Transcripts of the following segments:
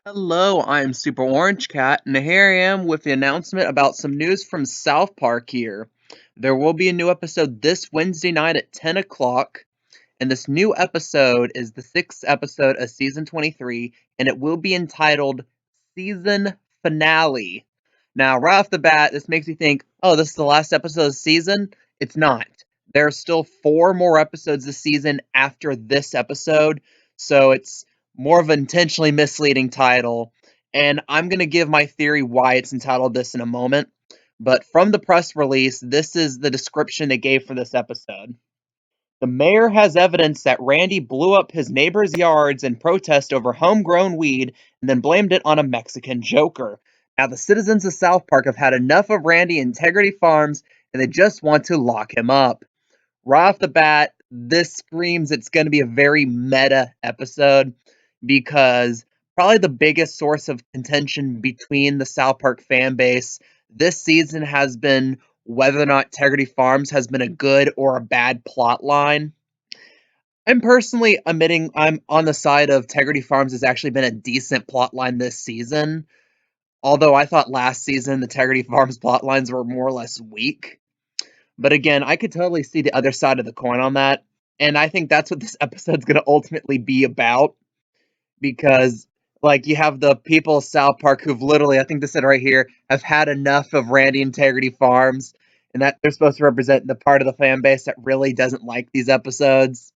Hello, I'm Super Orange Cat, and here I am with the announcement about some news from South Park here. There will be a new episode this Wednesday night at 10 o'clock, and this new episode is the sixth episode of season 23, and it will be entitled Season Finale. Now, right off the bat, this makes you think, oh, this is the last episode of the season? It's not. There are still four more episodes this season after this episode, so it's more of an intentionally misleading title. And I'm going to give my theory why it's entitled this in a moment. But from the press release, this is the description they gave for this episode. The mayor has evidence that Randy blew up his neighbors' yards in protest over homegrown weed and then blamed it on a Mexican joker. Now, the citizens of South Park have had enough of Randy and Tegrity Farms and they just want to lock him up. Right off the bat, this screams it's going to be a very meta episode because probably the biggest source of contention between the South Park fan base this season has been whether or not Tegrity Farms has been a good or a bad plot line. I'm personally admitting I'm on the side of Tegrity Farms has actually been a decent plot line this season. Although I thought last season the Tegrity Farms plot lines were more or less weak. But again, I could totally see the other side of the coin on that. And I think that's what this episode's going to ultimately be about. Because, like, you have the people of South Park who've literally, I think this said right here, have had enough of Randy Integrity Farms. And that they're supposed to represent the part of the fan base that really doesn't like these episodes.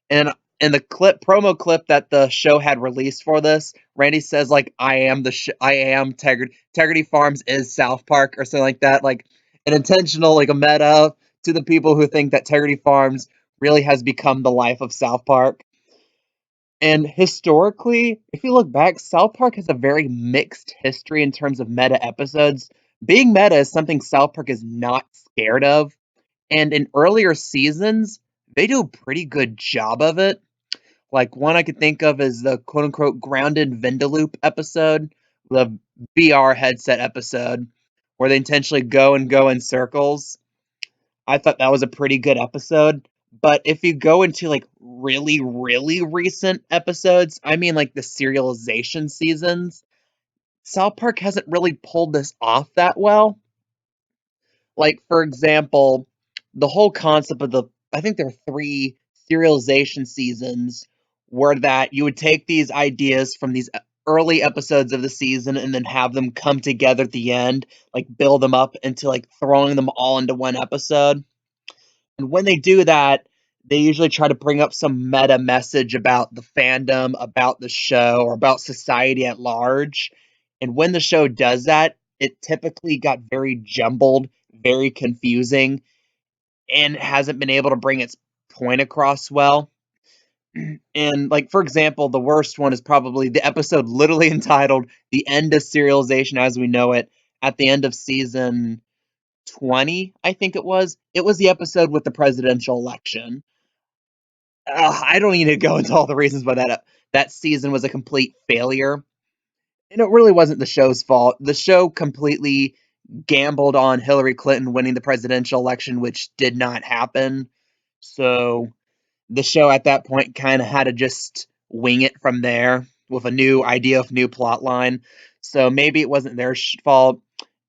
And in the promo clip that the show had released for this, Randy says like, I am Tegrity Farms is South Park" or something like that, like an intentional, like a meta to the people who think that Tegrity Farms really has become the life of South Park. And historically, if you look back, South Park has a very mixed history in terms of meta episodes. Being meta is something South Park is not scared of, and in earlier seasons, they do a pretty good job of it. Like one I could think of is the quote unquote grounded Vindaloop episode, the VR headset episode, where they intentionally go in circles. I thought that was a pretty good episode. But if you go into like really, really recent episodes, I mean like the serialization seasons, South Park hasn't really pulled this off that well. Like, for example, the whole concept of I think there are three serialization seasons where that you would take these ideas from these early episodes of the season and then have them come together at the end, like build them up into like throwing them all into one episode. And when they do that, they usually try to bring up some meta message about the fandom, about the show, or about society at large. And when the show does that, it typically got very jumbled, very confusing, and hasn't been able to bring its point across well. And, like, for example, the worst one is probably the episode literally entitled The End of Serialization as We Know It at the end of season 20, I think it was. It was the episode with the presidential election. I don't need to go into all the reasons why that season was a complete failure. And it really wasn't the show's fault. The show completely gambled on Hillary Clinton winning the presidential election, which did not happen. So the show at that point kind of had to just wing it from there with a new idea of new plot line. So maybe it wasn't their fault.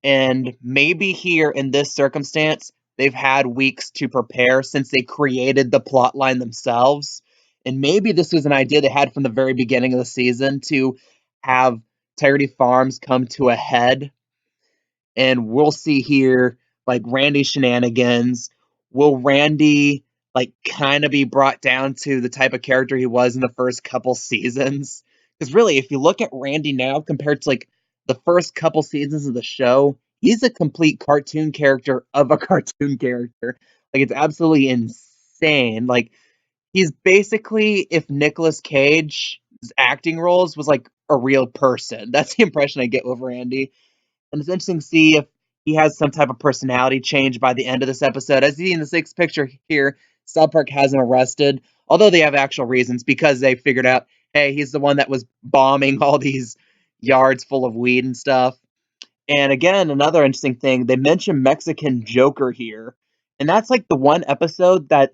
And maybe here in this circumstance, they've had weeks to prepare since they created the plot line themselves. And maybe this was an idea they had from the very beginning of the season to have Tegrity Farms come to a head. And we'll see here, like, Randy shenanigans. Will Randy, like, kind of be brought down to the type of character he was in the first couple seasons? Because really, if you look at Randy now compared to, like, the first couple seasons of the show, he's a complete cartoon character of a cartoon character. Like, it's absolutely insane. Like, he's basically if Nicolas Cage's acting roles was, like, a real person. That's the impression I get with Randy. And it's interesting to see if he has some type of personality change by the end of this episode. As you see in the sixth picture here, South Park has him arrested, although they have actual reasons because they figured out, hey, he's the one that was bombing all these yards full of weed and stuff. And again, another interesting thing, they mention Mexican Joker here. And that's like the one episode that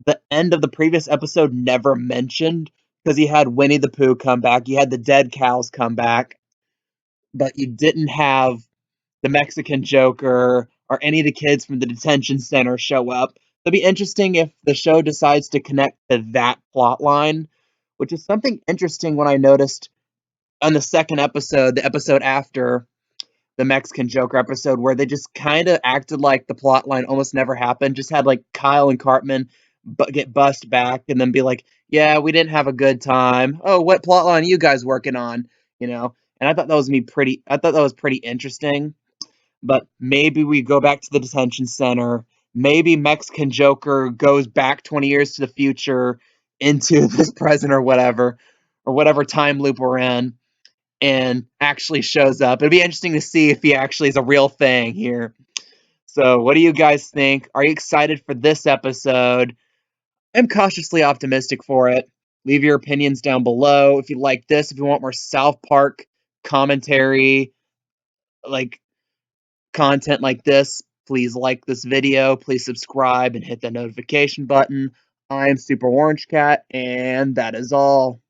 the end of the previous episode never mentioned. because you had Winnie the Pooh come back, you had the dead cows come back, but you didn't have the Mexican Joker or any of the kids from the detention center show up. It'd be interesting if the show decides to connect to that plot line, which is something interesting when I noticed on the second episode, the episode after the Mexican Joker episode, where they just kind of acted like the plot line almost never happened. Just had like Kyle and Cartman get bust back and then be like, "Yeah, we didn't have a good time. Oh, what plot line are you guys working on?" You know. And I thought that was me pretty. I thought that was pretty interesting. But maybe we go back to the detention center. Maybe Mexican Joker goes back 20 years to the future into this present or whatever time loop we're in, and actually shows up. It'd be interesting to see if he actually is a real thing here. So, what do you guys think? Are you excited for this episode? I'm cautiously optimistic for it. Leave your opinions down below. If you like this, if you want more South Park commentary, like content like this, please like this video, please subscribe and hit the notification button. I'm Super Orange Cat, and that is all.